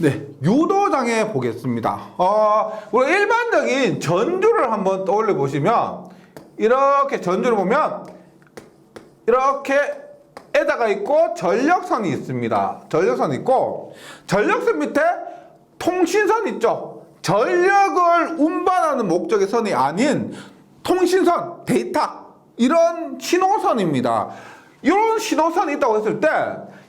네, 유도장애 보겠습니다. 우리가 일반적인 전주를 한번 떠올려 보시면, 이렇게 전주를 보면, 이렇게 에다가 있고, 전력선이 있습니다. 전력선이 있고, 전력선 밑에 통신선 있죠? 전력을 운반하는 목적의 선이 아닌 통신선, 데이터, 이런 신호선입니다. 이런 신호선이 있다고 했을 때,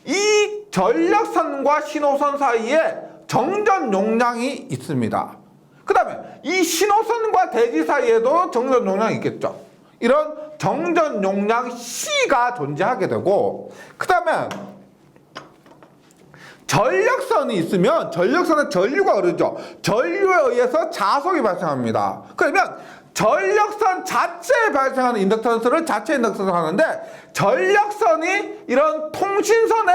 이 전력선과 신호선 사이에 정전 용량이 있습니다. 그 다음에 이 신호선과 대지 사이에도 정전 용량이 있겠죠. 이런 정전 용량 C가 존재하게 되고, 그 다음에 전력선이 있으면 전력선에 전류가 흐르죠. 전류에 의해서 자속이 발생합니다. 그러면 전력선 자체에 발생하는 인덕턴스를 자체 인덕턴스를 하는데, 전력선이 이런 통신선에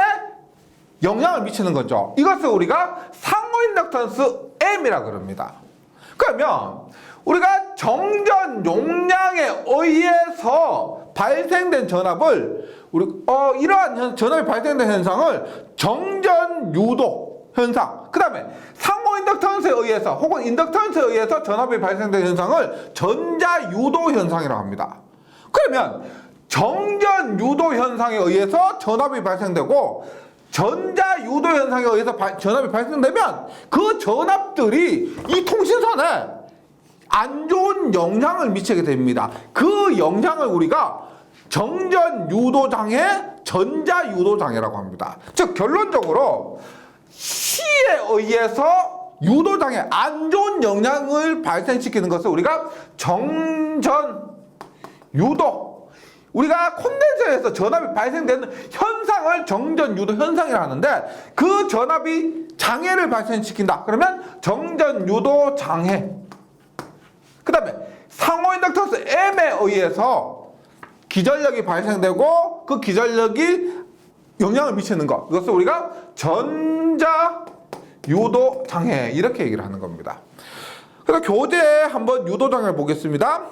영향을 미치는 거죠. 이것을 우리가 상호 인덕턴스 M이라고 그럽니다. 그러면 우리가 정전 용량에 의해서 발생된 전압을 이러한 전압이 발생된 현상을 정전 유도 현상, 그 다음에 상호 인덕턴스에 의해서 혹은 인덕턴스에 의해서 전압이 발생된 현상을 전자 유도 현상이라고 합니다. 그러면 정전 유도 현상에 의해서 전압이 발생되고, 전자 유도 현상에 의해서 전압이 발생되면 그 전압들이 이 통신선에 안 좋은 영향을 미치게 됩니다. 그 영향을 우리가 정전 유도 장애, 전자 유도 장애라고 합니다. 즉 결론적으로 C에 의해서 유도 장애, 안 좋은 영향을 발생시키는 것을 우리가 정전 유도, 우리가 콘덴서에서 전압이 발생되는 현상을 정전 유도 현상이라 하는데, 그 전압이 장애를 발생시킨다. 그러면 정전 유도 장애. 그 다음에 상호 인덕턴스 M에 의해서 기전력이 발생되고, 그 기전력이 영향을 미치는 것, 이것을 우리가 전자 유도 장애, 이렇게 얘기를 하는 겁니다. 그래서 교재에 한번 유도 장애를 보겠습니다.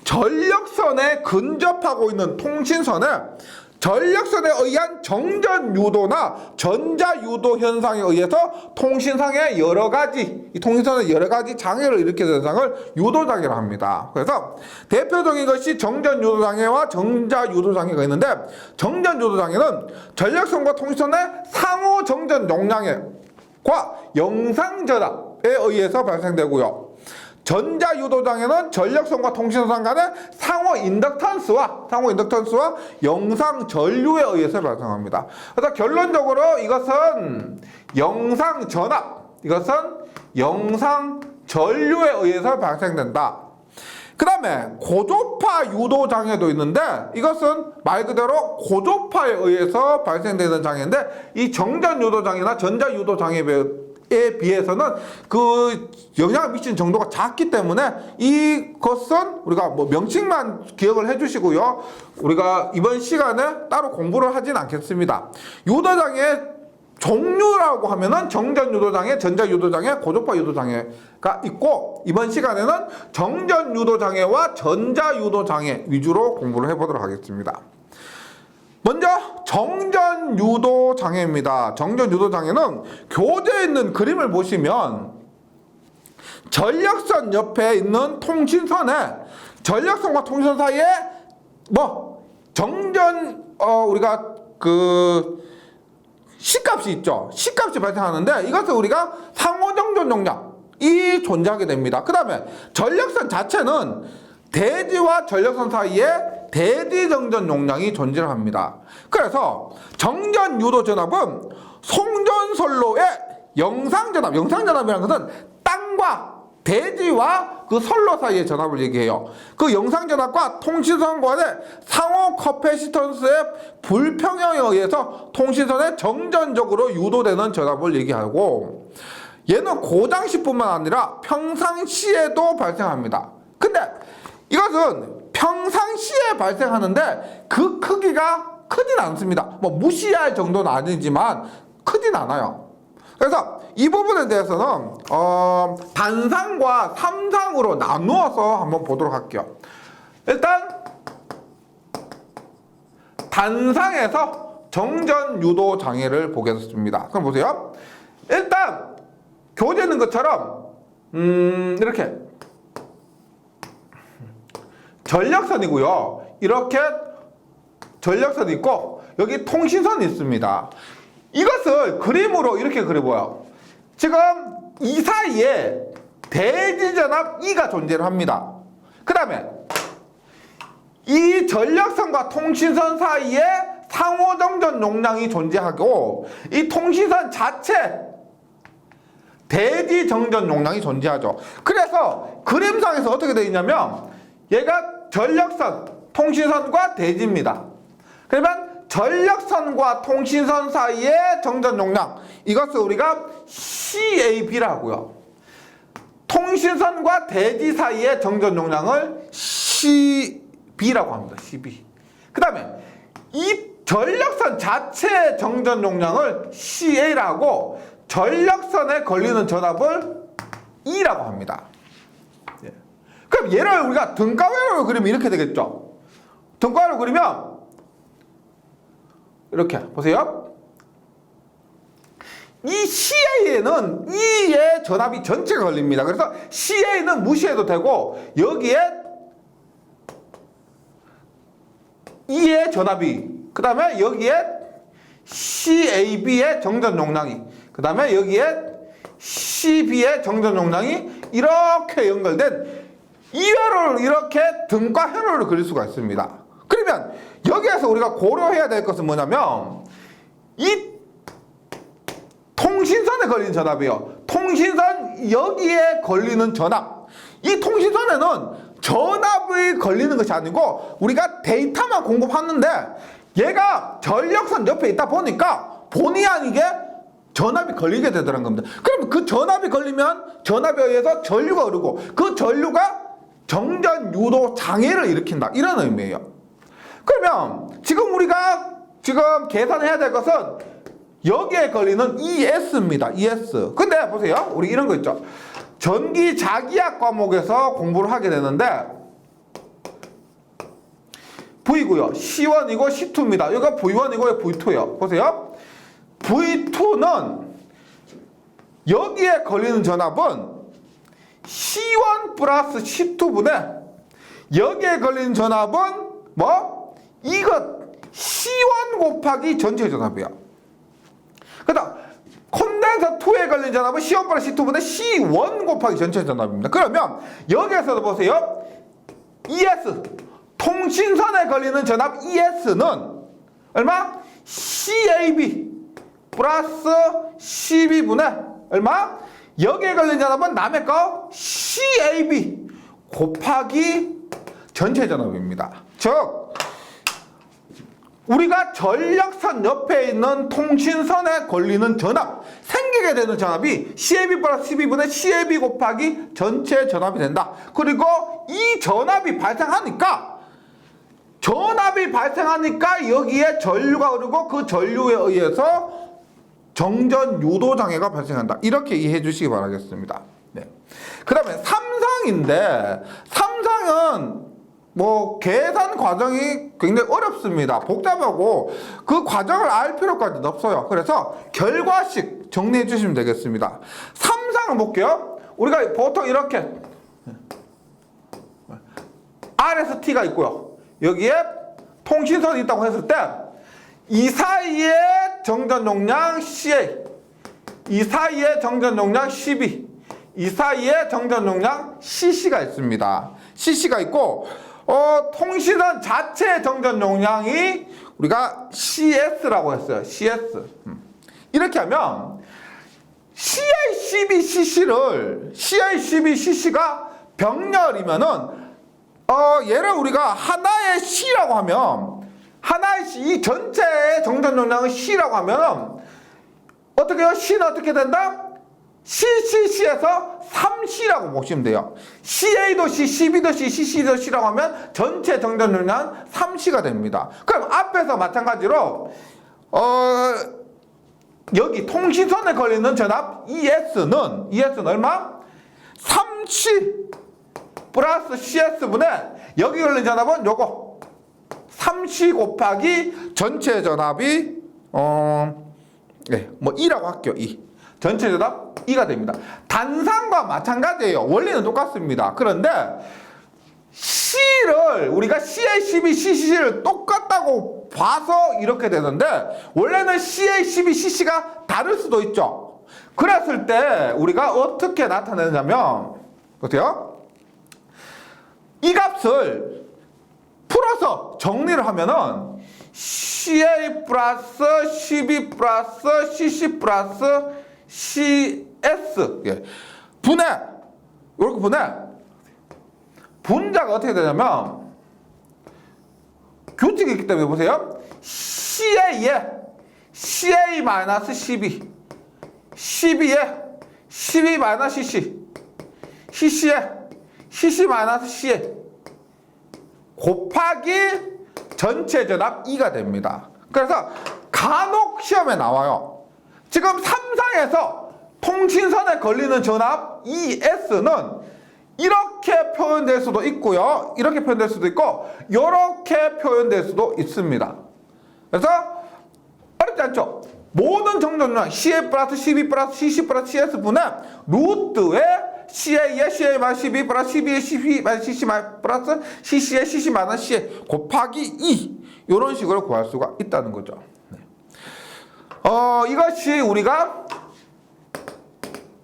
전력선에 근접하고 있는 통신선에 전력선에 의한 정전 유도나 전자 유도 현상에 의해서 통신상의 여러 가지, 이 통신선의 여러 가지 장애를 일으키는 현상을 유도 장애라고 합니다. 그래서 대표적인 것이 정전 유도 장애와 전자 유도 장애가 있는데, 정전 유도 장애는 전력선과 통신선의 상호 정전 용량과 영상 전압에 의해서 발생되고요. 전자 유도 장애는 전력선과 통신선 간의 상호 인덕턴스와 영상 전류에 의해서 발생합니다. 그래서 결론적으로 이것은 영상 전압, 이것은 영상 전류에 의해서 발생된다. 그 다음에 고조파 유도 장애도 있는데, 이것은 말 그대로 고조파에 의해서 발생되는 장애인데, 이 정전 유도 장애나 전자 유도 장애에 비해서는 그 영향을 미치는 정도가 작기 때문에 이것은 우리가 뭐 명칭만 기억을 해주시고요. 우리가 이번 시간에 따로 공부를 하진 않겠습니다. 유도장애 종류라고 하면은 정전 유도장애, 전자 유도장애, 고조파 유도장애가 있고, 이번 시간에는 정전 유도장애와 전자 유도장애 위주로 공부를 해보도록 하겠습니다. 먼저 정전 유도 장애입니다. 정전 유도 장애는 교재에 있는 그림을 보시면 전력선 옆에 있는 통신선에 전력선과 통신선 사이에 우리가 그 C값이 있죠. C값이 발생하는데, 이것을 우리가 상호 정전 용량이 존재하게 됩니다. 그 다음에 전력선 자체는 대지와 전력선 사이에 대지 정전 용량이 존재를 합니다. 그래서 정전 유도 전압은 송전선로의 영상 전압이라는 것은 땅과 대지와 그 선로 사이의 전압을 얘기해요. 그 영상 전압과 통신선 간의 상호 커패시턴스의 불평형에 의해서 통신선에 정전적으로 유도되는 전압을 얘기하고, 얘는 고장시뿐만 아니라 평상시에도 발생합니다. 근데 이것은 평상시에 발생하는데 그 크기가 크진 않습니다. 무시할 정도는 아니지만 크진 않아요. 그래서 이 부분에 대해서는 단상과 3상으로 나누어서 한번 보도록 할게요. 일단 단상에서 정전 유도 장애를 보겠습니다. 그럼 보세요. 일단 교재는 것처럼 이렇게 전력선이고요. 이렇게 전력선이 있고 여기 통신선이 있습니다. 이것을 그림으로 이렇게 그려봐요. 지금 이 사이에 대지전압 E가 존재를 합니다. 그 다음에 이 전력선과 통신선 사이에 상호정전 용량이 존재하고 이 통신선 자체 대지정전 용량이 존재하죠. 그래서 그림상에서 어떻게 되어 있냐면 얘가 전력선, 통신선과 대지입니다. 그러면 전력선과 통신선 사이의 정전 용량, 이것을 우리가 CAB라고 하고요. 통신선과 대지 사이의 정전 용량을 CB라고 합니다. CB. 그 다음에 이 전력선 자체의 정전 용량을 CA라고 하고 전력선에 걸리는 전압을 E라고 합니다. 그럼 얘를 우리가 등가회로를 그리면 이렇게 되겠죠. 등가회로 그리면 이렇게 보세요. 이 CA에는 E의 전압이 전체가 걸립니다. 그래서 CA는 무시해도 되고 여기에 E의 전압이, 그 다음에 여기에 CAB의 정전 용량이, 그 다음에 여기에 CB의 정전 용량이 이렇게 연결된 이 회로를 이렇게 등가 회로를 그릴 수가 있습니다. 그러면 여기에서 우리가 고려해야 될 것은 뭐냐면 이 통신선에 걸리는 전압이에요. 통신선 여기에 걸리는 전압. 이 통신선에는 전압이 걸리는 것이 아니고 우리가 데이터만 공급하는데 얘가 전력선 옆에 있다 보니까 본의 아니게 전압이 걸리게 되더라는 겁니다. 그러면 그 전압이 걸리면 전압에 의해서 전류가 흐르고 그 전류가 정전 유도 장애를 일으킨다. 이런 의미예요. 그러면 지금 우리가 계산해야 될 것은 여기에 걸리는 ES입니다. ES. 근데 보세요. 우리 이런 거 있죠. 전기 자기학 과목에서 공부를 하게 되는데 V고요. C1이고 C2입니다. 여기가 V1이고 V2예요. 보세요. V2는 여기에 걸리는 전압은 C1 플러스 C2분의 여기에 걸리는 전압은 뭐? 이것 C1 곱하기 전체 전압이야. 그다음 콘덴서 2에 걸린 전압은 C1 플러스 C2분의 C1 곱하기 전체 전압입니다. 그러면 여기에서도 보세요. ES 통신선에 걸리는 전압 ES는 얼마? CAB 플러스 CB분의 얼마? 여기에 걸린 전압은 남의 거 CAB 곱하기 전체 전압입니다. 즉 우리가 전력선 옆에 있는 통신선에 걸리는 전압, 생기게 되는 전압이 CAB 플러스 CB분의 CAB 곱하기 전체 전압이 된다. 그리고 이 전압이 발생하니까 여기에 전류가 흐르고 그 전류에 의해서 정전 유도 장애가 발생한다. 이렇게 이해해 주시기 바라겠습니다. 네. 그 다음에 3상인데 3상은 뭐 계산 과정이 굉장히 어렵습니다. 복잡하고 그 과정을 알 필요까지는 없어요. 그래서 결과식 정리해 주시면 되겠습니다. 3상을 볼게요. 우리가 보통 이렇게 R에서 T가 있고요. 여기에 통신선이 있다고 했을 때 이 사이에 정전 용량 CA, 이 사이에 정전 용량 CB, 이 사이에 정전 용량 CC가 있습니다. CC가 있고 통신선 자체의 정전 용량이 우리가 CS라고 했어요. CS. 이렇게 하면 CI, CB, CC가 병렬이면은 얘를 우리가 하나의 C라고 하면 하나의 C, 이 전체의 정전 용량을 C라고 하면 어떻게 해요? C는 어떻게 된다? CCC에서 3C라고 보시면 돼요. CA도 C, CB도 C, CC도 C라고 하면 전체 정전 용량은 3C가 됩니다. 그럼 앞에서 마찬가지로 여기 통신선에 걸리는 전압 ES는 얼마? 3C 플러스 CS분의 여기 걸린 전압은 요거 3C 곱하기 전체 전압이 뭐 E라고 할게요. E. 전체 전압 E가 됩니다. 단상과 마찬가지예요. 원리는 똑같습니다. 그런데 C를 우리가 CA, CB, CC를 똑같다고 봐서 이렇게 되는데 원래는 CA, CB, CC가 다를 수도 있죠. 그랬을 때 우리가 어떻게 나타내냐면 어때요? 이 값을 풀어서 정리를 하면은 CA 플러스 CB 플러스 CC 플러스 CS 분해 이렇게 분자가 어떻게 되냐면 규칙이 있기 때문에 보세요. CA에 CA 마이너스 CB, CB에 CB 마이너스 CC, CC에 CC 마이너스 CA 곱하기 전체 전압 E가 됩니다. 그래서 간혹 시험에 나와요. 지금 3상에서 통신선에 걸리는 전압 ES는 이렇게 표현될 수도 있고요. 이렇게 표현될 수도 있고 이렇게 표현될 수도 있습니다. 그래서 어렵지 않죠? 모든 정전율 CA 플러스 CB 플러스 CC 플러스 CS 분의 루트에 CA에 CA 마이너스 CB 플러스 CB에 CB 마이너스 CC 플러스 CC에 CC 마이너스 CA 곱하기 2 이런 식으로 구할 수가 있다는 거죠. 이것이 우리가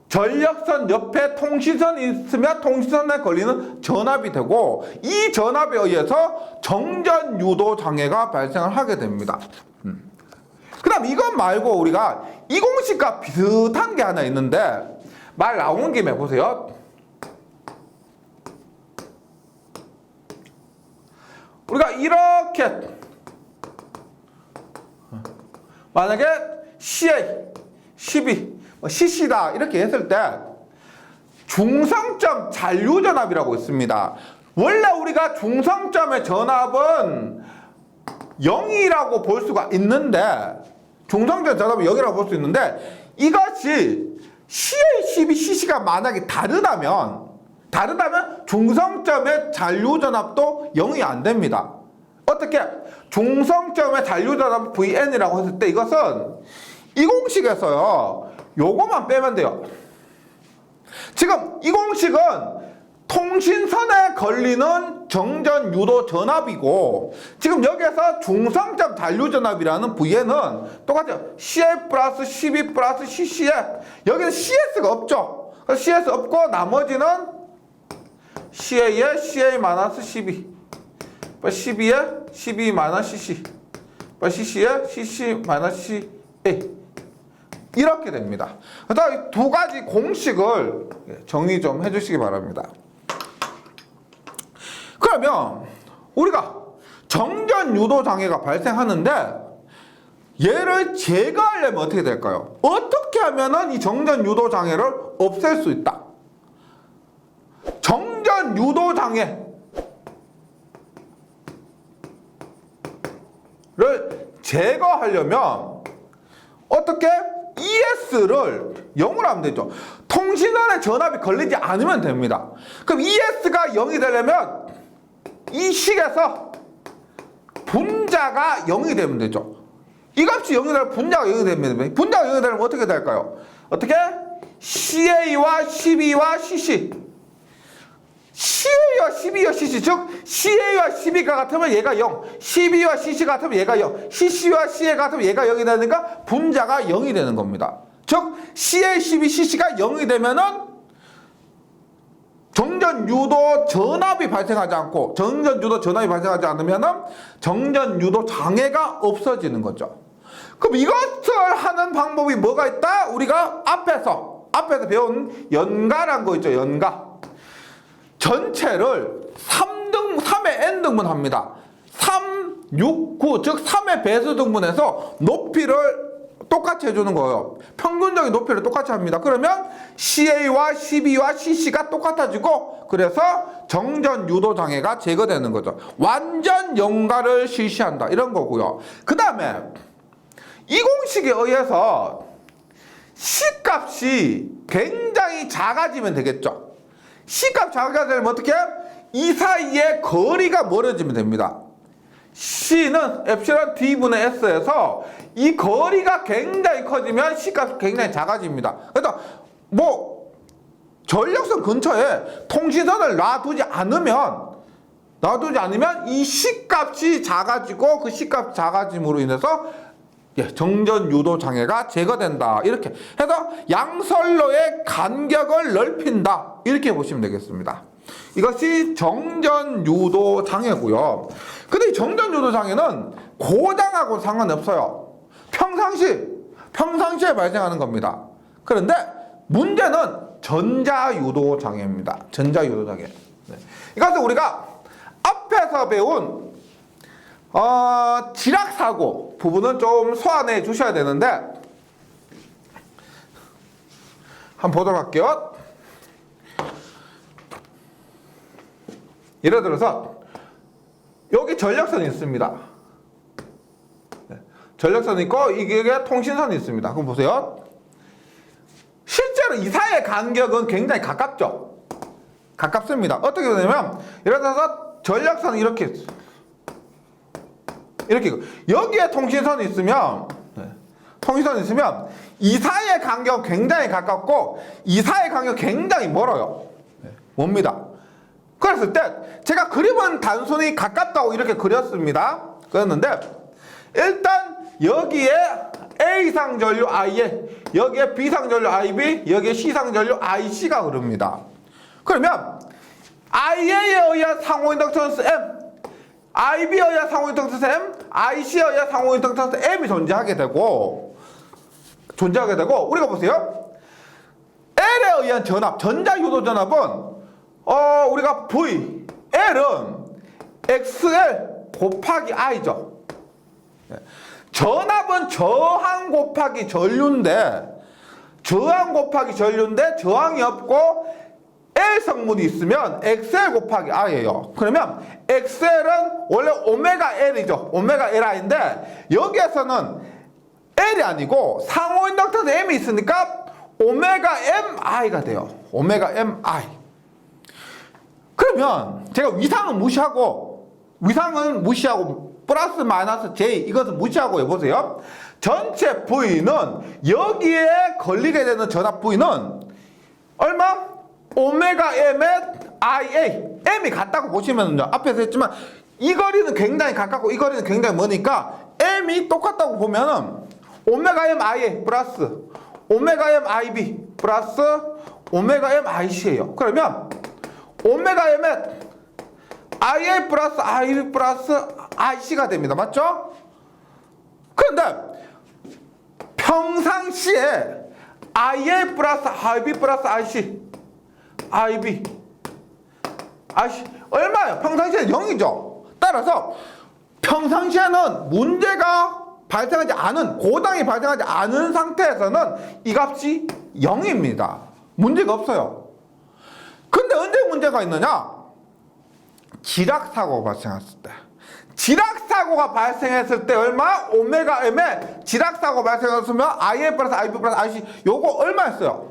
전력선 옆에 통신선이 있으면 통신선에 걸리는 전압이 되고 이 전압에 의해서 정전 유도 장애가 발생을 하게 됩니다. 그 다음 이것 말고 우리가 이 공식과 비슷한 게 하나 있는데 말 나오는 김에 보세요. 우리가 이렇게 만약에 CA, CB, CC다 이렇게 했을 때 중성점 잔류전압이라고 있습니다. 원래 우리가 중성점의 전압은 0이라고 볼 수가 있는데 중성점 전압이 0이라고 볼 수 있는데 이것이 CA, CB, CC가 만약에 다르다면 중성점의 잔류전압도 0이 안 됩니다. 어떻게? 중성점의 잔류전압 VN이라고 했을 때 이것은 이 공식에서요 요거만 빼면 돼요. 지금 이 공식은 통신선에 걸리는 정전 유도 전압이고 지금 여기에서 중성점 잔류전압이라는 Vn은 똑같아요. CA 플러스 CB 플러스 CC에 여기는 CS가 없죠. 그래서 CS 없고 나머지는 CA에 CA 마이너스 CB CB에 CB 마이너스 CC CC에 CC 마이너스 CA 이렇게 됩니다. 그래서 이 두 가지 공식을 정리 좀 해주시기 바랍니다. 그러면 우리가 정전 유도 장애가 발생하는데 얘를 제거하려면 어떻게 될까요? 어떻게 하면은 이 정전 유도 장애를 없앨 수 있다? 정전 유도 장애를 제거하려면 어떻게? ES를 0으로 하면 되죠. 통신선에 전압이 걸리지 않으면 됩니다. 그럼 ES가 0이 되려면 이 식에서 분자가 0이 되면 되죠. 이 값이 0이 되면 분자가 0이 되면 됩니다. 분자가 0이 되면 어떻게 될까요? 어떻게? CA와 CB와 CC CA와 CB와 CC 즉 CA와 CB가 같으면 얘가 0 CB와 CC가 같으면 얘가 0 CC와 CA가 같으면 얘가 0이 되니까 분자가 0이 되는 겁니다. 즉 CA, CB, CC가 0이 되면은 정전 유도 전압이 발생하지 않고 정전 유도 전압이 발생하지 않으면은 정전 유도 장애가 없어지는 거죠. 그럼 이것을 하는 방법이 뭐가 있다? 우리가 앞에서 배운 연가란 거 있죠. 연가. 전체를 3의 n등분 합니다. 3, 6, 9, 즉 3의 배수 등분해서 높이를 똑같이 해주는 거예요. 평균적인 높이를 똑같이 합니다. 그러면 CA와 CB와 CC가 똑같아지고 그래서 정전 유도 장애가 제거되는 거죠. 완전 연가를 실시한다. 이런 거고요. 그 다음에 이 공식에 의해서 C값이 굉장히 작아지면 되겠죠. C값 작아지면 어떻게? 이 사이에 거리가 멀어지면 됩니다. C는 엡실론 D분의 S에서 이 거리가 굉장히 커지면 C값이 굉장히 작아집니다. 그래서 뭐 전력선 근처에 통신선을 놔두지 않으면 이 C값이 작아지고 그 C값 작아짐으로 인해서 정전 유도 장애가 제거된다. 이렇게 해서 양선로의 간격을 넓힌다. 이렇게 보시면 되겠습니다. 이것이 정전 유도 장애고요. 근데 이 정전 유도 장애는 고장하고 상관없어요. 평상시에 발생하는 겁니다. 그런데 문제는 전자유도 장애입니다. 전자유도 장애. 네. 이것은 우리가 앞에서 배운 지락사고 부분은 좀 소환해 주셔야 되는데 한번 보도록 할게요. 예를 들어서 여기 전력선이 있습니다. 전력선이 있고 이게 통신선이 있습니다. 그럼 보세요. 실제로 이 사이의 간격은 굉장히 가깝죠. 가깝습니다. 어떻게 되냐면 예를 들어서 전력선은 이렇게 여기에 통신선이 있으면 이 사이의 간격은 굉장히 가깝고 이 사이의 간격은 굉장히 멀어요. 멉니다. 그랬을 때 제가 그림은 단순히 가깝다고 이렇게 그렸습니다. 그랬는데 일단 여기에 A상 전류 I에 여기에 B상 전류 IB 여기에 C상 전류 IC가 흐릅니다. 그러면 IA에 의한 상호 인덕턴스 M, IB에 의한 상호 인덕턴스 M, IC에 의한 상호 인덕턴스 M이 존재하게 되고 우리가 보세요. L에 의한 전압, 전자유도 전압은 우리가 V, L은 XL 곱하기 I죠. 전압은 저항 곱하기 전류인데 저항이 없고 L 성분이 있으면 XL 곱하기 I예요. 그러면 XL은 원래 오메가 L이죠. 오메가 LI인데 여기에서는 L이 아니고 상호 인덕턴스 M이 있으니까 오메가 MI가 돼요. 오메가 MI. 그러면 제가 위상은 무시하고 플러스 마이너스 J 이것은 무시하고 해보세요. 전체 V는 여기에 걸리게 되는 전압 V는 얼마? 오메가 M의 IA. M이 같다고 보시면요. 앞에서 했지만 이 거리는 굉장히 가깝고 이 거리는 굉장히 머니까 M이 똑같다고 보면은 오메가 M IA 플러스 오메가 M IB 플러스 오메가 M IC예요. 그러면 오메가 M의 IA 플러스 IB 플러스 IC가 됩니다. 맞죠? 그런데 평상시에 IA 플러스 IB 플러스 IC 얼마예요? 평상시에 0이죠. 따라서 평상시에는 문제가 발생하지 않은, 고당이 발생하지 않은 상태에서는 이 값이 0입니다. 문제가 없어요. 근데 언제 문제가 있느냐? 지락사고가 발생했을 때. 지락사고가 발생했을 때 얼마? 오메가 M에 지락사고 발생했으면 IA 플러스 IB 플러스 IC 요거 얼마였어요?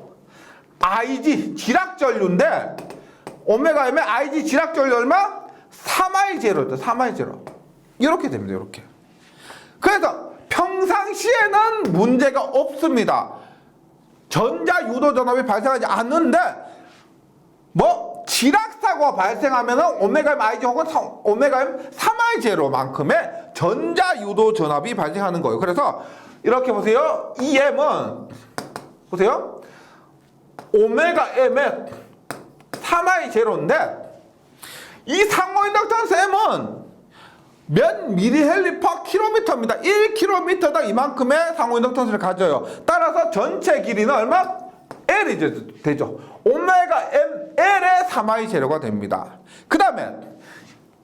IG 지락전류인데 오메가 M에 IG 지락전류 얼마? 3I0였죠. 3I0 이렇게 됩니다. 이렇게. 그래서 평상시에는 문제가 없습니다. 전자유도전압이 발생하지 않는데 지락사고가 발생하면 오메가 M IG 혹은 오메가 M 3I0만큼의 전자유도전압이 발생하는 거예요. 그래서 이렇게 보세요. 이 M은 보세요. 오메가 M의 3I0인데 이 상호 인덕턴스 M은 몇 미리헬리 퍼 킬로미터입니다. 1km당 이만큼의 상호 인덕턴스를 가져요. 따라서 전체 길이는 얼마? L이 되죠. 오메가 M, L의 3I0가 됩니다. 그 다음에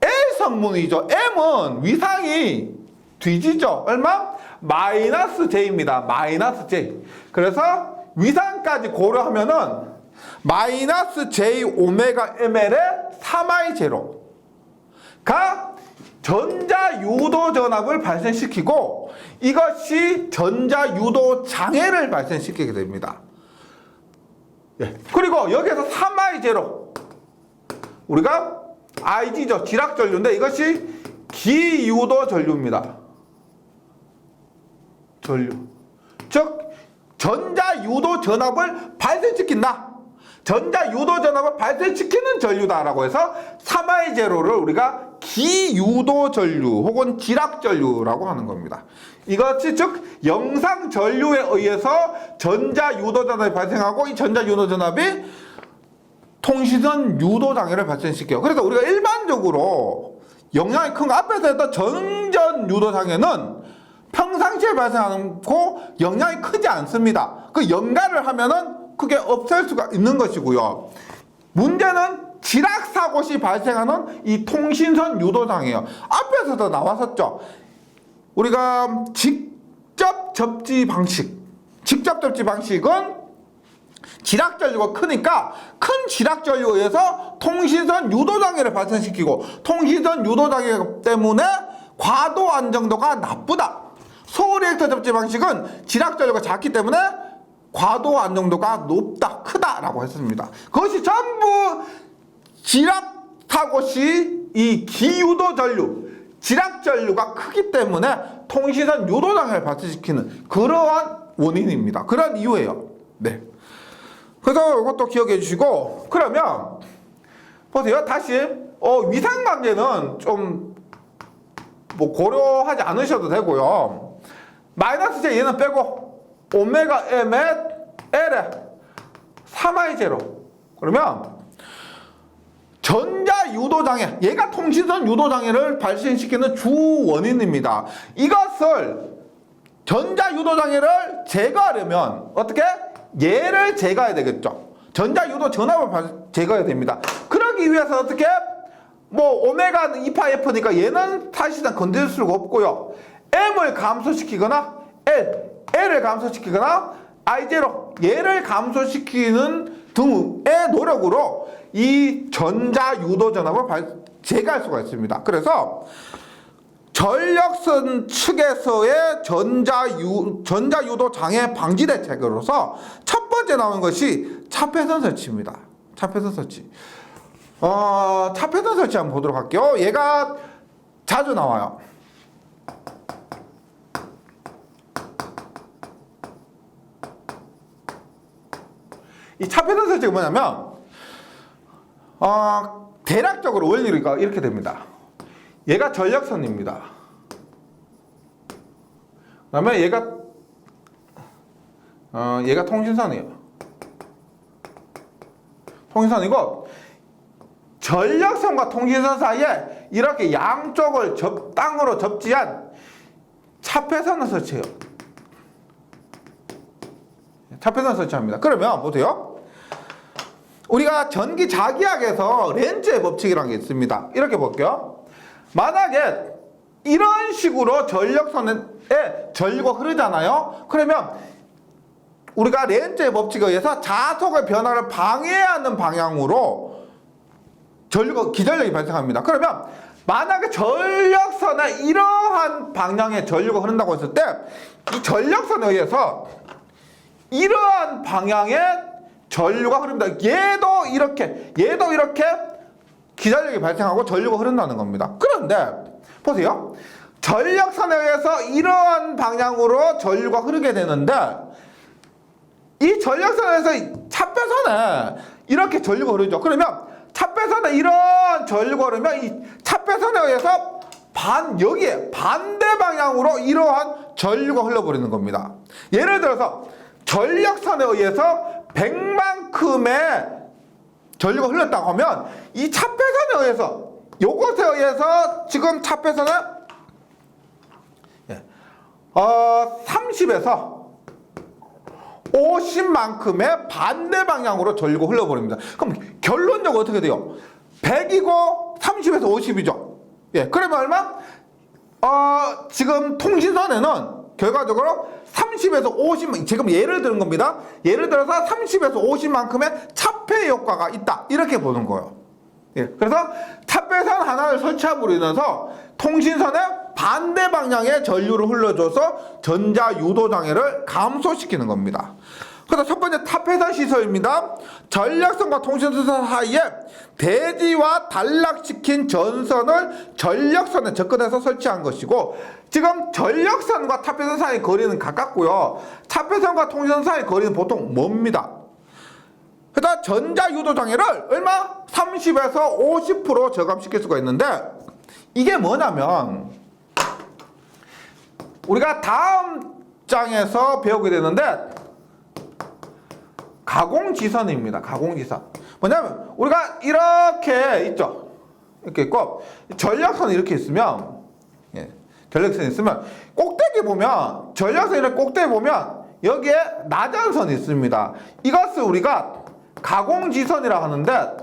L 성분이죠. M은 위상이 뒤지죠. 얼마? 마이너스 J입니다. 마이너스 J. 그래서 위상까지 고려하면은 마이너스 J 오메가 ML의 3I0가 전자유도 전압을 발생시키고 이것이 전자유도 장애를 발생시키게 됩니다. 그리고 여기에서 3I0 우리가 IG죠. 지락전류인데 이것이 기유도 전류입니다. 전류. 즉 전자유도 전압을 발생시킨다. 전자유도 전압을 발생시키는 전류다라고 해서 3I0를 우리가 기유도 전류 혹은 지락 전류라고 하는 겁니다. 이것이 즉 영상 전류에 의해서 전자유도 전압이 발생하고 이 전자유도 전압이 통신선 유도 장애를 발생시켜요. 그래서 우리가 일반적으로 영향이 큰 거 앞에서 했던 전전 유도 장애는 평상시에 발생하고 영향이 크지 않습니다. 그 연가를 하면은 그게 없앨 수가 있는 것이고요. 문제는 지락 사고 시 발생하는 이 통신선 유도 장애예요. 앞에서도 나왔었죠. 우리가 직접 접지 방식은 지락 전류가 크니까 큰 지락 전류에 의해서 통신선 유도 장애를 발생시키고 통신선 유도 장애 때문에 과도 안정도가 나쁘다. 소리액터 접지 방식은 지락 전류가 작기 때문에 과도 안정도가 높다, 크다라고 했습니다. 그것이 전부 지락 사고 시 이 기유도 전류, 지락 전류가 크기 때문에 통신선 유도 장애를 발생시키는 그러한 원인입니다. 그런 이유예요. 네. 그래서 이것도 기억해 주시고, 그러면 보세요. 다시 위상관계는 좀 뭐 고려하지 않으셔도 되고요. 마이너스 j 얘는 빼고 오메가 m에 l에 3I0 그러면 전자유도장애, 얘가 통신선 유도장애를 발생시키는 주 원인입니다. 이것을 전자유도장애를 제거하려면 어떻게? 얘를 제거해야 되겠죠. 전자유도 전압을 제거해야 됩니다. 그러기 위해서 어떻게? 뭐 오메가는 2파이F니까 얘는 사실상 건드릴 수가 없고요. M을 감소시키거나 L을 감소시키거나 I0 얘를 감소시키는 등의 노력으로 이 전자유도 전압을 제거할 수가 있습니다. 그래서 전력선 측에서의 전자유도 장애 방지 대책으로서 첫 번째 나온 것이 차폐선 설치입니다. 차폐선 설치. 차폐선 설치 한번 보도록 할게요. 얘가 자주 나와요. 이 차폐선 설치가 뭐냐면 대략적으로 원리가 이렇게 됩니다. 얘가 전력선입니다. 그 다음에 얘가 통신선이에요. 통신선이고 전력선과 통신선 사이에 이렇게 양쪽을 땅으로 접지한 차폐선을 설치해요. 차폐선 설치합니다. 그러면 보세요. 우리가 전기 자기학에서 렌즈의 법칙이라는 게 있습니다. 이렇게 볼게요. 만약에 이런 식으로 전력선에 전류가 흐르잖아요. 그러면 우리가 렌즈의 법칙에 의해서 자석의 변화를 방해하는 방향으로 기전력이 발생합니다. 그러면 만약에 전력선에 이러한 방향의 전류가 흐른다고 했을 때 이 전력선에 의해서 이러한 방향의 전류가 흐릅니다. 얘도 이렇게 기전력이 발생하고 전류가 흐른다는 겁니다. 그런데 보세요. 전력선에 의해서 이러한 방향으로 전류가 흐르게 되는데 이 전력선에서 차폐선에 이렇게 전류가 흐르죠. 그러면 차폐선에 이런 전류가 흐르면 이 차폐선에 의해서 여기에 반대 방향으로 이러한 전류가 흘러버리는 겁니다. 예를 들어서 전력선에 의해서 100만큼의 전류가 흘렀다고 하면 이 차폐선에 의해서 요것에 의해서 지금 차폐선은 30에서 50만큼의 반대 방향으로 전류가 흘러버립니다. 그럼 결론적으로 어떻게 돼요? 100이고 30에서 50이죠. 예, 그러면 얼마? 지금 통신선에는 결과적으로 30에서 50만, 지금 예를 드는 겁니다. 예를 들어서 30에서 50만큼의 차폐 효과가 있다. 이렇게 보는 거예요. 예, 그래서 차폐선 하나를 설치함으로 인해서 통신선의 반대 방향의 전류를 흘려줘서 전자유도 장애를 감소시키는 겁니다. 그래서 첫 번째 탑회선 시설입니다. 전력선과 통신선 사이에 대지와 단락시킨 전선을 전력선에 접근해서 설치한 것이고, 지금 전력선과 탑회선 사이의 거리는 가깝고요. 탑회선과 통신선 사이의 거리는 보통 멉니다. 그래서 전자유도장애를 얼마? 30에서 50% 저감시킬 수가 있는데, 이게 뭐냐면 우리가 다음 장에서 배우게 되는데 가공지선입니다. 가공지선. 뭐냐면 우리가 이렇게 있죠. 이렇게 있고 전력선이 이렇게 있으면, 전력선이 있으면 꼭대기 보면, 전력선 이렇게 꼭대기 보면 여기에 나전선이 있습니다. 이것을 우리가 가공지선이라고 하는데,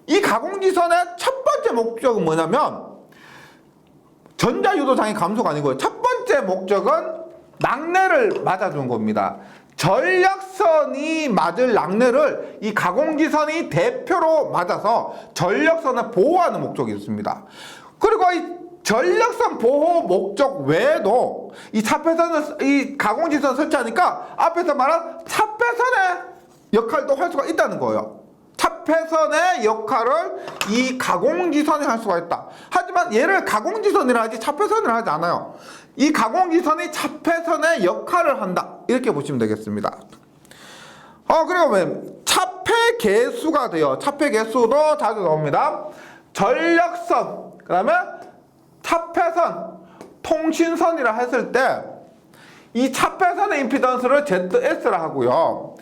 이 가공지선의 첫 번째 목적은 뭐냐면 전자유도장애 감소가 아니고요. 첫 번째 목적은 낙뢰를 맞아주는 겁니다. 전력선이 맞을 낙뢰를 이 가공지선이 대표로 맞아서 전력선을 보호하는 목적이 있습니다. 그리고 이 전력선 보호 목적 외에도 이 차폐선을, 이 가공지선 설치하니까 앞에서 말한 차폐선의 역할도 할 수가 있다는 거예요. 차폐선의 역할을 이 가공지선이 할 수가 있다. 하지만 얘를 가공지선이라 하지 차폐선이라 하지 않아요. 이 가공지선이 차폐선의 역할을 한다. 이렇게 보시면 되겠습니다. 그리고 차폐계수가 돼요. 차폐계수도 자주 나옵니다. 전력선, 그 다음에 차폐선, 통신선이라 했을 때 이 차폐선의 임피던스를 ZS라 하고요.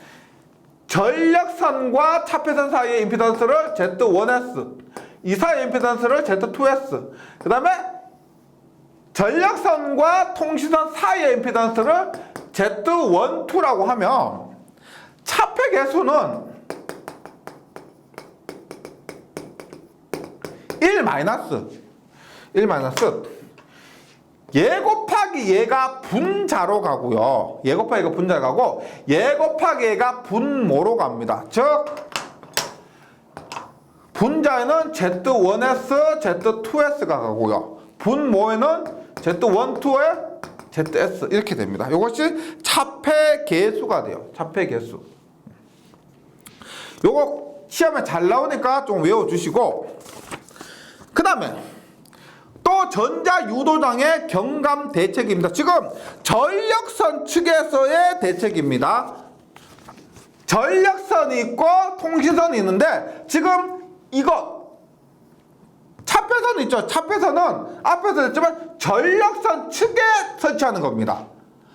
전력선과 차폐선 사이의 임피던스를 Z1S, 이 사이의 임피던스를 Z2S, 그 다음에 전력선과 통신선 사이의 임피던스를 Z12라고 하면 차폐 개수는 1 얘 곱하기 얘가 분자로 가고요. 얘 곱하기 얘가 분자로 가고, 얘 곱하기 얘가 분모로 갑니다. 즉 분자에는 Z1S, Z2S가 가고요. 분모에는 Z12에 ZS 이렇게 됩니다. 이것이 차폐 개수가 돼요. 차폐 개수. 요거 시험에 잘 나오니까 좀 외워주시고, 그 다음에 또 전자유도장애 경감 대책입니다. 지금 전력선 측에서의 대책입니다. 전력선이 있고 통신선이 있는데, 지금 이거 차폐선 있죠. 차폐선은 앞에서 했지만 전력선 측에 설치하는 겁니다.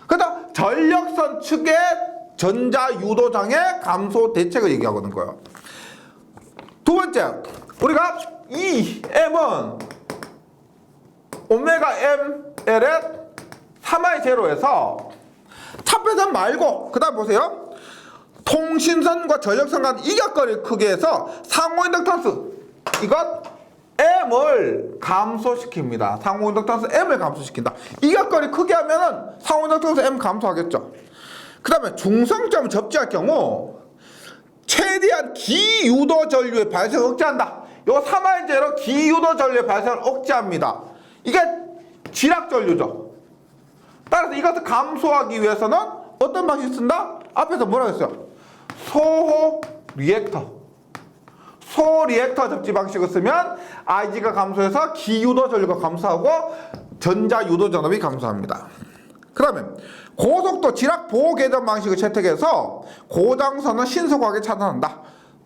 그래서 전력선 측의 전자유도장애 감소 대책을 얘기하는 거예요. 두 번째, 우리가 이 M은 오메가 ML의 3의 제로에서 차폐선 말고, 그 다음 보세요. 통신선과 전력선 간 이격거리를 크게 해서 상호 인덕턴스, 이것 M을 감소시킵니다. 상호 인덕턴스 M을 감소시킨다. 이격거리 크게 하면은 상호 인덕턴스 M 감소하겠죠. 그 다음에 중성점을 접지할 경우 최대한 기유도 전류의 발생을 억제한다. 요 3의 제로 기유도 전류의 발생을 억제합니다. 이게 지락 전류죠. 따라서 이것을 감소하기 위해서는 어떤 방식을 쓴다? 앞에서 뭐라고 했어요? 소호 리액터. 소 리액터 접지 방식을 쓰면 IG가 감소해서 기유도 전류가 감소하고 전자유도 전압이 감소합니다. 그 다음에 고속도 지락 보호 계전 방식을 채택해서 고장선을 신속하게 차단한다.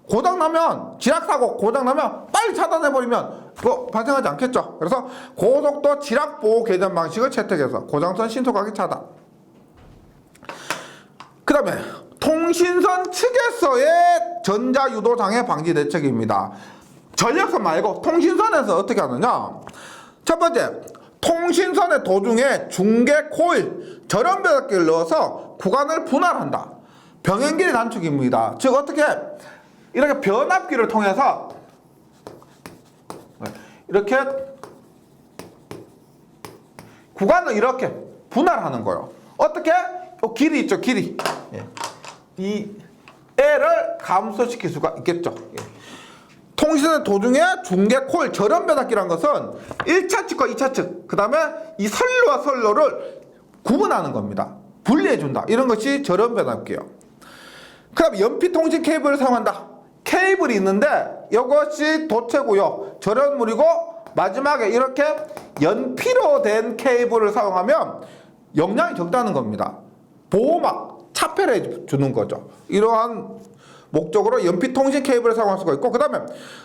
고장나면, 지락사고 고장나면 빨리 차단해버리면 그거 발생하지 않겠죠. 그래서 고속도 지락보호 계전 방식을 채택해서 고장선 신속하게 차단. 그 다음에 통신선 측에서의 전자유도장애 방지 대책입니다. 전력선 말고 통신선에서 어떻게 하느냐. 첫 번째, 통신선의 도중에 중계 코일, 절연변압기를 넣어서 구간을 분할한다. 병행길이 단축입니다. 즉 어떻게 이렇게 변압기를 통해서 이렇게 구간을 이렇게 분할하는 거예요. 어떻게? 길이 있죠, 길이. 이 L을 감소시킬 수가 있겠죠. 통신의 도중에 중계 코일 절연변압기란 것은 1차 측과 2차 측, 그 다음에 이 선로와 선로를 구분하는 겁니다. 분리해준다. 이런 것이 전원 변압기예요. 그럼 연피 통신 케이블을 사용한다. 케이블이 있는데 이것이 도체고요. 절연물이고 마지막에 이렇게 연피로 된 케이블을 사용하면 용량이 적다는 겁니다. 보호막, 차폐를 주는 거죠. 이러한 목적으로 연피 통신 케이블을 사용할 수가 있고, 그 다음에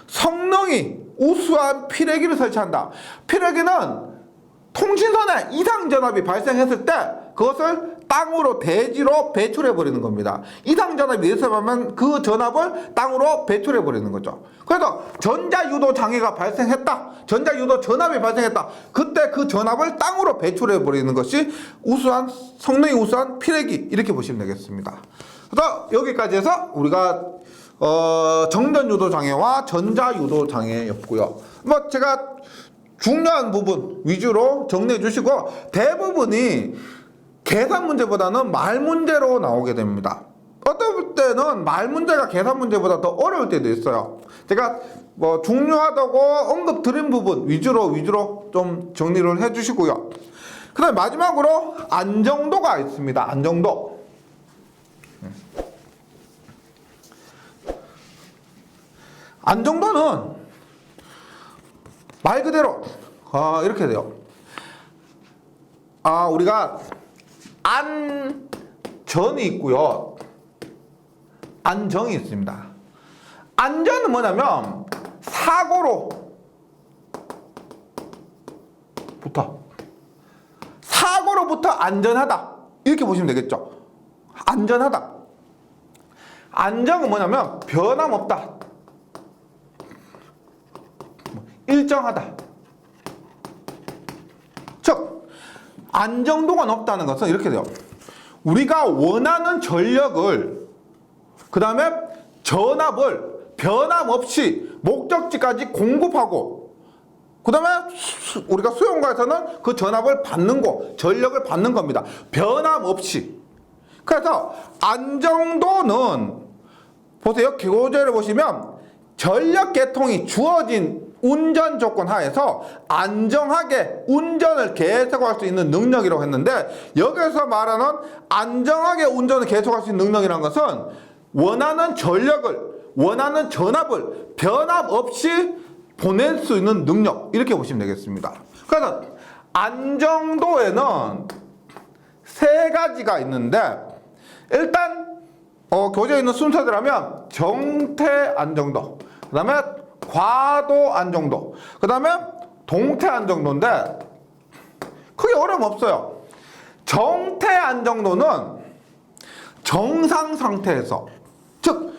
성능이 우수한 피래기를 설치한다. 피래기는 통신선에 이상 전압이 발생했을 때 그것을 땅으로 대지로 배출해 버리는 겁니다. 이상 전압이 있으면 그 전압을 땅으로 배출해 버리는 거죠. 그래서 전자유도 장애가 발생했다, 전자유도 전압이 발생했다, 그때 그 전압을 땅으로 배출해 버리는 것이 우수한, 성능이 우수한 피래기, 이렇게 보시면 되겠습니다. 그래서 여기까지 해서 우리가 정전유도 장애와 전자유도 장애였고요. 뭐 제가 중요한 부분 위주로 정리해 주시고, 대부분이 계산 문제보다는 말 문제로 나오게 됩니다. 어떤 때는 말 문제가 계산 문제보다 더 어려울 때도 있어요. 제가 뭐 중요하다고 언급 드린 부분 위주로 좀 정리를 해 주시고요. 그 다음에 마지막으로 안정도가 있습니다. 안정도. 안정도는 말 그대로 이렇게 돼요. 우리가 안전이 있고요, 안정이 있습니다. 안전은 뭐냐면 사고로부터 안전하다, 이렇게 보시면 되겠죠. 안전하다. 안정은 뭐냐면 변함없다, 일정하다. 즉 안정도가 높다는 것은 이렇게 돼요. 우리가 원하는 전력을, 그 다음에 전압을 변함없이 목적지까지 공급하고, 그 다음에 우리가 수용가에서는 그 전압을 받는 거, 전력을 받는 겁니다. 변함없이. 그래서 안정도는 보세요. 교재를 보시면 전력 계통이 주어진 운전 조건 하에서 안정하게 운전을 계속할 수 있는 능력이라고 했는데, 여기서 말하는 안정하게 운전을 계속할 수 있는 능력이라는 것은 원하는 전력을, 원하는 전압을 변함없이 보낼 수 있는 능력, 이렇게 보시면 되겠습니다. 그래서 안정도에는 세 가지가 있는데, 일단 교재에 있는 순서대로라면 정태 안정도, 그 다음에 과도 안정도, 그 다음에 동태 안정도인데 크게 어려움 없어요. 정태 안정도는 정상 상태에서, 즉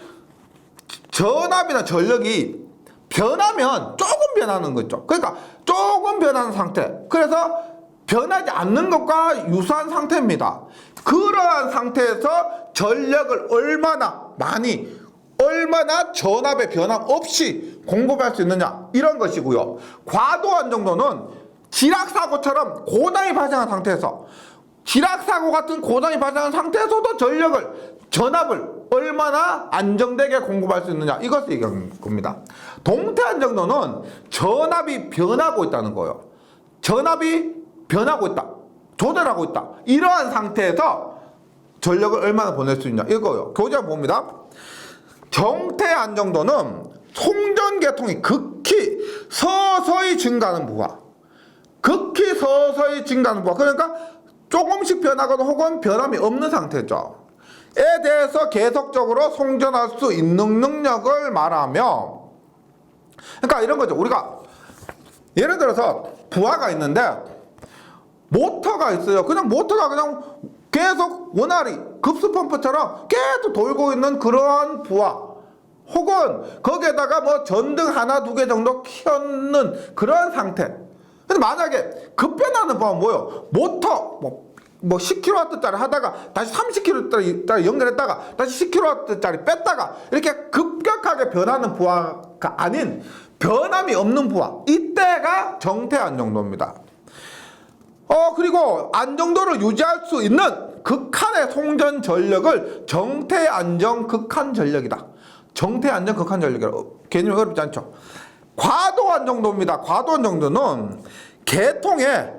전압이나 전력이 변하면 조금 변하는 거죠. 그러니까 조금 변하는 상태, 그래서 변하지 않는 것과 유사한 상태입니다. 그러한 상태에서 전력을 얼마나 많이, 얼마나 전압의 변함 없이 공급할 수 있느냐, 이런 것이고요. 과도 안정도는 지락사고처럼 고장이 발생한 상태에서, 지락사고 같은 고장이 발생한 상태에서도 전압을 얼마나 안정되게 공급할 수 있느냐, 이것을 얘기하는 겁니다. 동태 안정도는 전압이 변하고 있다는 거예요. 전압이 변하고 있다, 조절하고 있다, 이러한 상태에서 전력을 얼마나 보낼 수 있냐, 이거요. 교재 봅니다. 정태 안정도는 송전 계통이 극히 서서히 증가하는 부하, 극히 서서히 증가하는 부하, 그러니까 조금씩 변하거나 혹은 변함이 없는 상태죠. 에 대해서 계속적으로 송전할 수 있는 능력을 말하며, 그러니까 이런 거죠. 우리가 예를 들어서 부하가 있는데 모터가 있어요. 그냥 모터가 그냥 계속 원활히 급수 펌프처럼 계속 돌고 있는 그러한 부하, 혹은 거기에다가 뭐 전등 하나 두 개 정도 켜는 그런 상태. 근데 만약에 급변하는 부하는 뭐예요? 모터 뭐 10kW짜리 하다가 다시 30kW짜리 연결했다가 다시 10kW짜리 뺐다가 이렇게 급격하게 변하는 부하가 아닌 변함이 없는 부하, 이때가 정태 안정도입니다. 그리고 안정도를 유지할 수 있는 극한의 송전 전력을 정태 안정 극한 전력이다. 정태 안정 극한 전력이다. 개념이 어렵지 않죠. 과도 안정도입니다. 과도 안정도는 계통에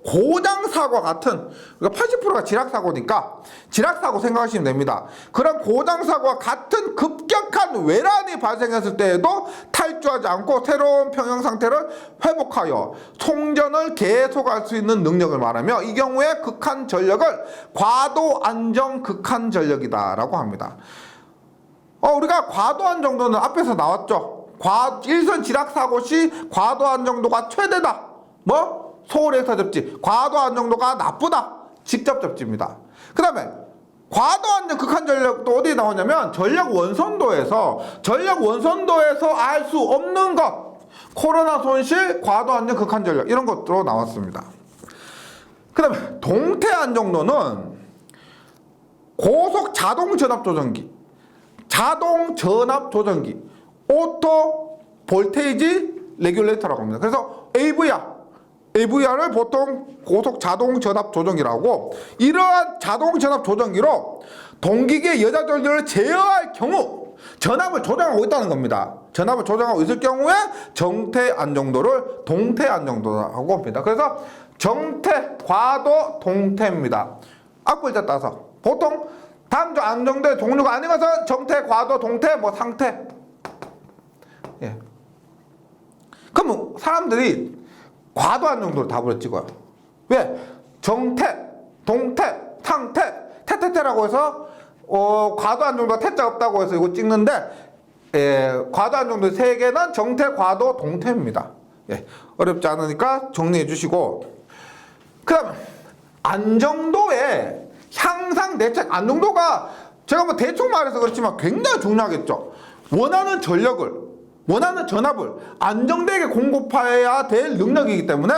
고장사고와 같은, 그러니까 80%가 지락사고니까 지락사고 생각하시면 됩니다. 그런 고장사고와 같은 급격한 외란이 발생했을 때에도 탈주하지 않고 새로운 평형 상태를 회복하여 송전을 계속할 수 있는 능력을 말하며, 이 경우에 극한 전력을 과도 안정 극한 전력이다 라고 합니다. 우리가 과도한 정도는 앞에서 나왔죠. 일선 지락사고 시 과도한 정도가 최대다. 소홀해서 접지. 과도한 정도가 나쁘다. 직접 접지입니다. 그 다음에 과도한 극한 전력도 어디에 나오냐면 전력 원선도에서 알 수 없는 것, 코로나 손실, 과도한 극한 전력, 이런 것으로 나왔습니다. 그 다음에 동태 안정도는 고속 자동 전압 조정기, 오토 볼테이지 레귤레이터라고 합니다. 그래서 AVR을 보통 고속 자동 전압 조정기라고, 이러한 자동 전압 조정기로 동기계 여자 전류를 제어할 경우 전압을 조정하고 있다는 겁니다. 전압을 조정하고 있을 경우에 정태 안정도를 동태 안정도라고 합니다. 그래서 정태, 과도, 동태입니다. 앞글자 따서 보통 다음 주 안정도의 종류가 아닌 것은 정태, 과도, 동태, 상태. 예. 그럼 사람들이 과도한 정도로 답을 찍어요. 왜? 정태, 동태, 상태, 태태태라고 해서 과도한 정도가 태자 없다고 해서 이거 찍는데, 과도한 정도의 세 개는 정태, 과도, 동태입니다. 예. 어렵지 않으니까 정리해 주시고, 그럼 안정도의 향상 대책, 안정도가 제가 대충 말해서 그렇지만 굉장히 중요하겠죠. 원하는 전압을 안정되게 공급해야 될 능력이기 때문에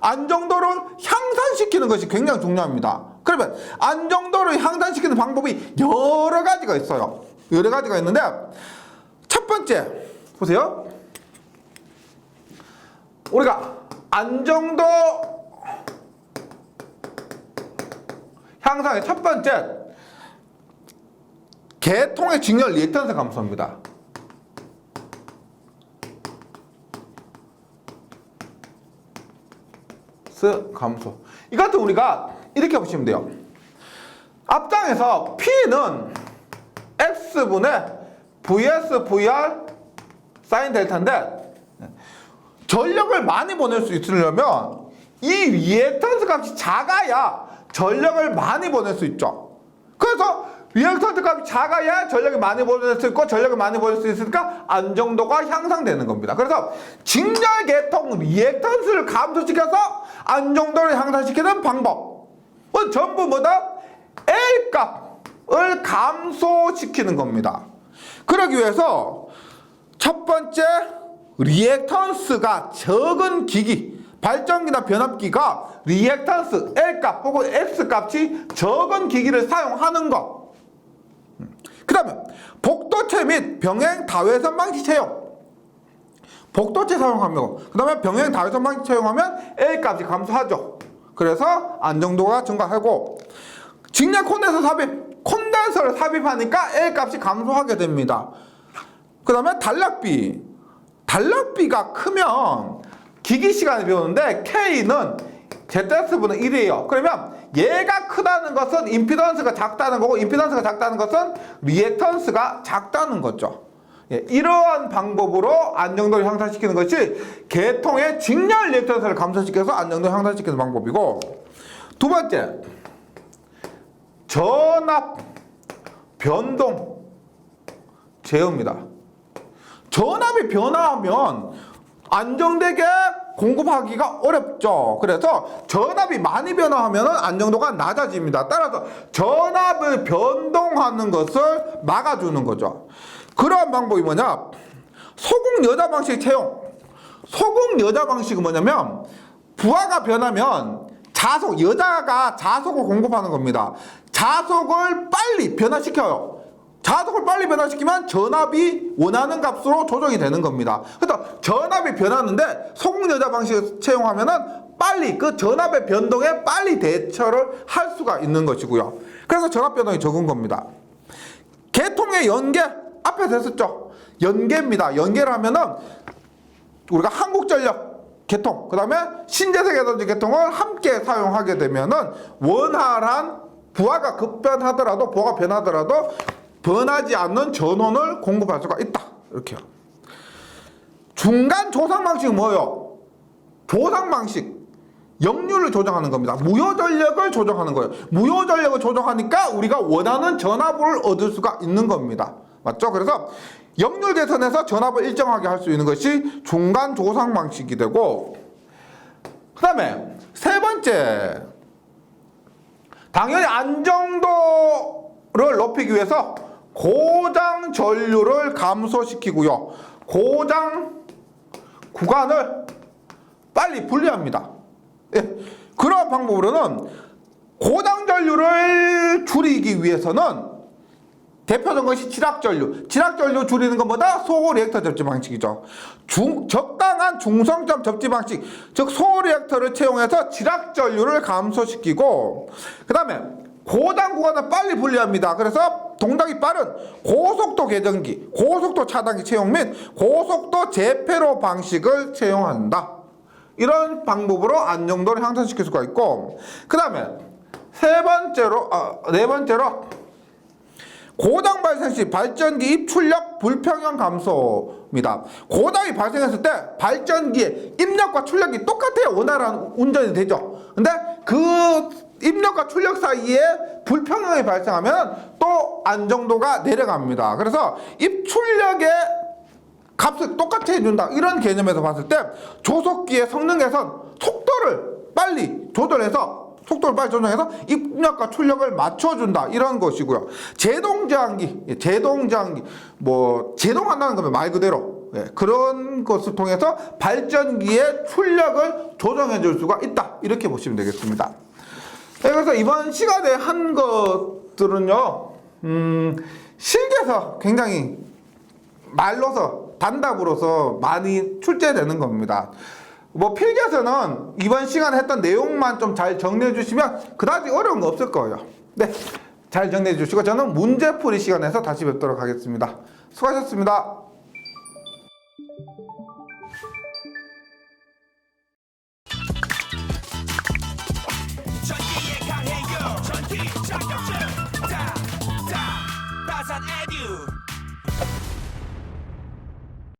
안정도를 향상시키는 것이 굉장히 중요합니다. 그러면 안정도를 향상시키는 방법이 여러 가지가 있어요. 여러 가지가 있는데, 첫 번째 보세요. 우리가 안정도 향상의 첫 번째, 계통의 직렬 리액턴스 감소입니다. 감소. 이것도 우리가 이렇게 보시면 돼요. 앞장에서 P는 X분의 VS, VR, 사인 델타인데, 전력을 많이 보낼 수 있으려면 이 리액턴스 값이 작아야 전력을 많이 보낼 수 있죠. 그래서 리액턴스 값이 작아야 전력을 많이 보낼 수 있고, 전력을 많이 보낼 수 있으니까 안정도가 향상되는 겁니다. 그래서 직렬 계통 리액턴스를 감소시켜서 안정도를 향상시키는 방법은 전부 L 값을 감소시키는 겁니다. 그러기 위해서 첫 번째, 리액턴스가 적은 기기, 발전기나 변압기가 리액턴스 L값 혹은 X값이 적은 기기를 사용하는 것. 그 다음에 복도체 및 병행 다회선 방지 채용. 복도체 사용하며, 그 다음에 병행 다회선 방지 채용하면 L값이 감소하죠. 그래서 안정도가 증가하고, 직렬 콘덴서 삽입, 콘덴서를 삽입하니까 L값이 감소하게 됩니다. 그 다음에 단락비가 크면 기기 시간이 배우는데 K는 ZS분의 1이에요. 그러면 얘가 크다는 것은 임피던스가 작다는 거고, 임피던스가 작다는 것은 리액턴스가 작다는 거죠. 예, 이러한 방법으로 안정도를 향상시키는 것이 계통의 직렬 리액턴스를 감소시켜서 안정도를 향상시키는 방법이고, 두 번째, 전압 변동 제어입니다. 전압이 변화하면 안정되게 공급하기가 어렵죠. 그래서 전압이 많이 변화하면 안정도가 낮아집니다. 따라서 전압을 변동하는 것을 막아주는 거죠. 그러한 방법이 뭐냐? 소국 여자 방식 채용. 소국 여자 방식은 뭐냐면, 부하가 변하면 여자가 자속을 공급하는 겁니다. 자속을 빨리 변화시켜요. 자속을 빨리 변화시키면 전압이 원하는 값으로 조정이 되는 겁니다. 그래서 전압이 변하는데 소국 여자 방식을 채용하면은 빨리 그 전압의 변동에 빨리 대처를 할 수가 있는 것이고요. 그래서 전압 변동이 적은 겁니다. 계통의 연계, 앞에서 했었죠. 연계입니다. 연계를 하면은 우리가 한국전력 계통, 그 다음에 신재생 에너지 계통을 함께 사용하게 되면은 원활한 부하가 급변하더라도, 부하가 변하더라도 변하지 않는 전원을 공급할 수가 있다. 이렇게요. 중간 조상 방식은 뭐예요? 조상 방식. 역류를 조정하는 겁니다. 무효 전력을 조정하는 거예요. 무효 전력을 조정하니까 우리가 원하는 전압을 얻을 수가 있는 겁니다. 맞죠? 그래서 역률 개선에서 전압을 일정하게 할 수 있는 것이 중간 조상 방식이 되고, 그 다음에 세 번째, 당연히 안정도를 높이기 위해서 고장 전류를 감소시키고요, 고장 구간을 빨리 분리합니다. 예, 그런 방법으로는 고장 전류를 줄이기 위해서는 대표적인 것이 지락전류. 지락전류 줄이는 것보다 소리액터 접지 방식이죠. 적당한 중성점 접지 방식, 즉 소리액터를 채용해서 지락전류를 감소시키고, 그 다음에 고장 구간을 빨리 분리합니다. 그래서 동작이 빠른 고속도 개전기, 고속도 차단기 채용 및 고속도 재폐로 방식을 채용한다. 이런 방법으로 안정도를 향상시킬 수가 있고, 그 다음에 네 번째로 고장 발생 시 발전기 입출력 불평형 감소입니다. 고장이 발생했을 때 발전기의 입력과 출력이 똑같아야 원활한 운전이 되죠. 근데 그 입력과 출력 사이에 불평형이 발생하면 또 안정도가 내려갑니다. 그래서 입출력의 값을 똑같이 해준다. 이런 개념에서 봤을 때 조속기의 성능 개선, 속도를 빨리 조정해서 입력과 출력을 맞춰준다. 이런 것이고요. 제동제한기, 뭐 제동한다는 거면 말 그대로 그런 것을 통해서 발전기의 출력을 조정해 줄 수가 있다. 이렇게 보시면 되겠습니다. 그래서 이번 시간에 한 것들은요, 실기에서 굉장히 말로서 단답으로서 많이 출제되는 겁니다. 뭐 필기에서는 이번 시간에 했던 내용만 좀 잘 정리해 주시면 그다지 어려운 거 없을 거예요. 네, 잘 정리해 주시고 저는 문제풀이 시간에서 다시 뵙도록 하겠습니다. 수고하셨습니다. 저기